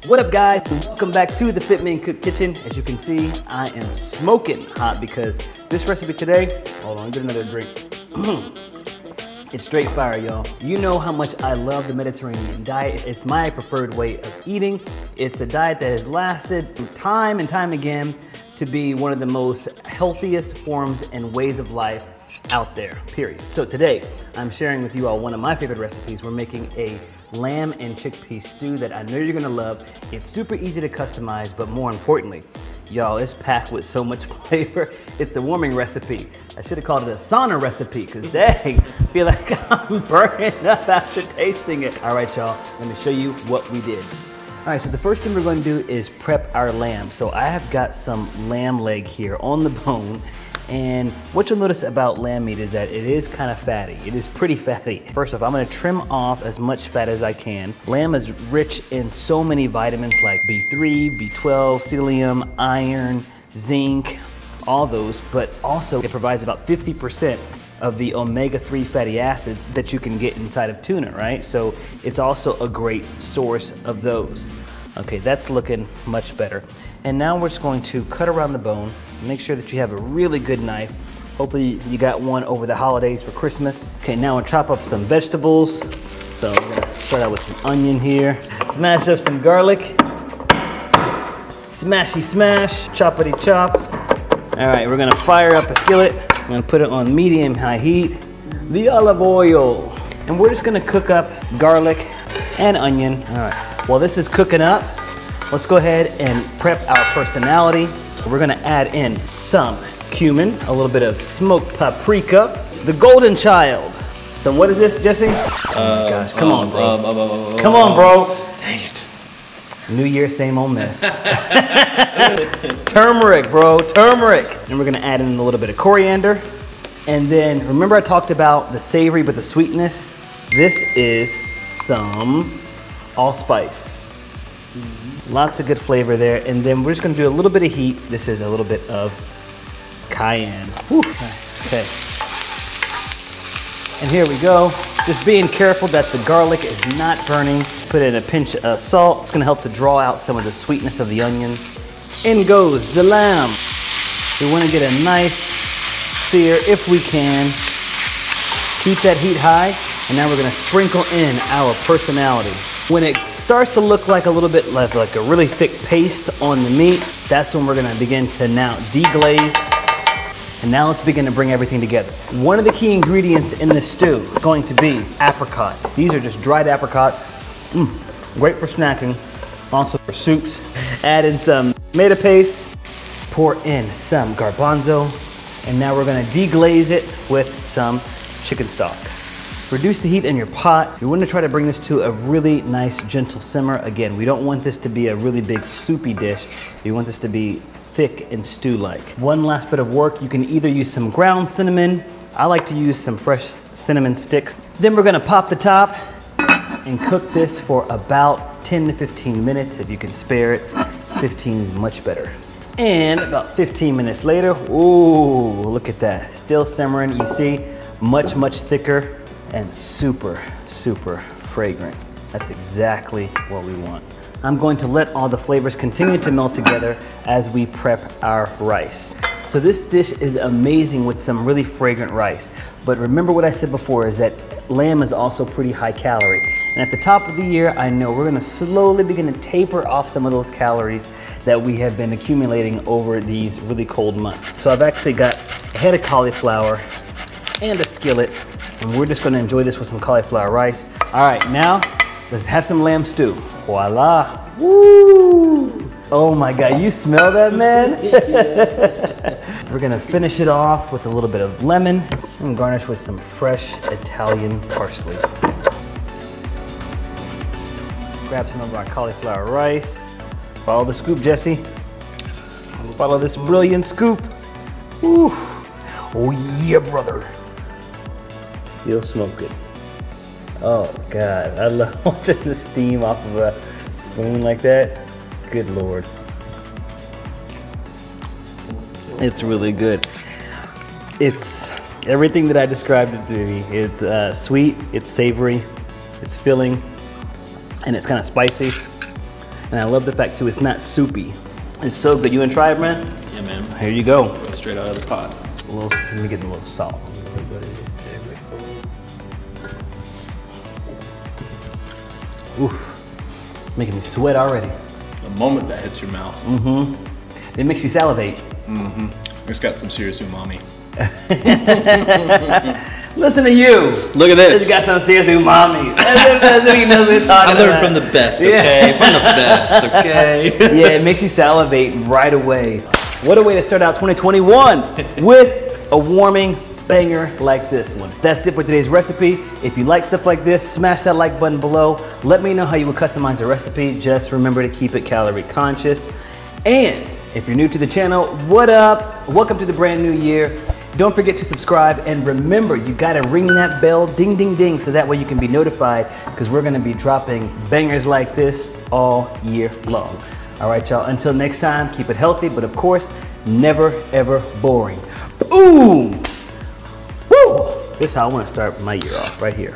What up, guys? Welcome back to the FitMenCook kitchen. As you can see, I am smoking hot because this recipe today, hold on, get another drink. It's straight fire, y'all. You know how much I love the Mediterranean diet. It's my preferred way of eating. It's a diet that has lasted time and time again to be one of the most healthiest forms and ways of life out there, period. So today, I'm sharing with you all one of my favorite recipes. We're making a lamb and chickpea stew that I know you're gonna love. It's super easy to customize, but more importantly, y'all, it's packed with so much flavor. It's a warming recipe. I should have called it a sauna recipe, because dang, I feel like I'm burning up after tasting it. All right, y'all, let me show you what we did. All right, so the first thing we're going to do is prep our lamb. So I have got some lamb leg here on the bone. And what you'll notice about lamb meat is that it is kind of fatty. It is pretty fatty. First off, I'm gonna trim off as much fat as I can. Lamb is rich in so many vitamins like B3, B12, selenium, iron, zinc, all those, but also it provides about 50% of the omega-3 fatty acids that you can get inside of tuna, right? So it's also a great source of those. Okay, that's looking much better. And now we're just going to cut around the bone. Make sure that you have a really good knife. Hopefully you got one over the holidays for Christmas. Okay, now we'll chop up some vegetables. So we're gonna start out with some onion here. Smash up some garlic. Smashy smash, choppity chop. All right, we're gonna fire up a skillet. I'm gonna put it on medium-high heat. The olive oil. And we're just gonna cook up garlic and onion. All right, while this is cooking up, let's go ahead and prep our personality. We're gonna add in some cumin, a little bit of smoked paprika, the golden child. So what is this, Jesse? Oh my gosh, come on, bro. Come on, bro. Dang it. New year, same old mess. Turmeric, bro, turmeric. And we're gonna add in a little bit of coriander. And then, remember I talked about the savory but the sweetness? This is some allspice. Lots of good flavor there. And then we're just gonna do a little bit of heat. This is a little bit of cayenne. Whew. Okay. And here we go. Just being careful that the garlic is not burning. Put in a pinch of salt. It's gonna help to draw out some of the sweetness of the onions. In goes the lamb. We wanna get a nice sear if we can. Keep that heat high. And now we're gonna sprinkle in our personality. When it starts to look like a little bit like a really thick paste on the meat, that's when we're gonna begin to now deglaze. And now let's begin to bring everything together. One of the key ingredients in this stew is going to be apricot. These are just dried apricots. Great for snacking, also for soups. Add in some tomato paste, pour in some garbanzo, and now we're gonna deglaze it with some chicken stock. Reduce the heat in your pot. You want to try to bring this to a really nice, gentle simmer. Again, we don't want this to be a really big soupy dish. We want this to be thick and stew-like. One last bit of work. You can either use some ground cinnamon. I like to use some fresh cinnamon sticks. Then we're gonna pop the top and cook this for about 10 to 15 minutes. If you can spare it, 15 is much better. And about 15 minutes later, ooh, look at that. Still simmering, you see, much, much thicker and super, super fragrant. That's exactly what we want. I'm going to let all the flavors continue to melt together as we prep our rice. So this dish is amazing with some really fragrant rice. But remember what I said before is that lamb is also pretty high calorie. And at the top of the year, I know we're gonna slowly begin to taper off some of those calories that we have been accumulating over these really cold months. So I've actually got a head of cauliflower and a skillet. And we're just gonna enjoy this with some cauliflower rice. All right, now let's have some lamb stew. Voila, woo! Oh my God, you smell that, man? We're gonna finish it off with a little bit of lemon and garnish with some fresh Italian parsley. Grab some of our cauliflower rice. Follow the scoop, Jesse. Follow this brilliant scoop. Woo. Oh yeah, brother. Still smoking. Oh God, I love watching the steam off of a spoon like that. Good Lord. It's really good. It's everything that I described it to be. It's sweet, it's savory, it's filling, and it's kind of spicy. And I love the fact too, it's not soupy. It's so good. You wanna try it, man? Yeah, man. Here you go. Straight out of the pot. Let me get a little salt. Oof, it's making me sweat already. The moment that hits your mouth. Mm-hmm. It makes you salivate. Mm-hmm. It's got some serious umami. Listen to you. Look at this. It's got some serious umami. You know what I learned from the best, okay? Yeah. From the best, okay? Yeah, it makes you salivate right away. What a way to start out 2021 with a warming banger like this one. That's it for today's recipe. If you like stuff like this, smash that like button below. Let me know how you would customize the recipe. Just remember to keep it calorie conscious. And if you're new to the channel, what up? Welcome to the brand new year. Don't forget to subscribe, and remember, you gotta ring that bell, ding, ding, ding, so that way you can be notified, because we're gonna be dropping bangers like this all year long. All right, y'all, until next time, keep it healthy, but of course, never, ever boring. Boom! Woo! This is how I wanna start my year off, right here.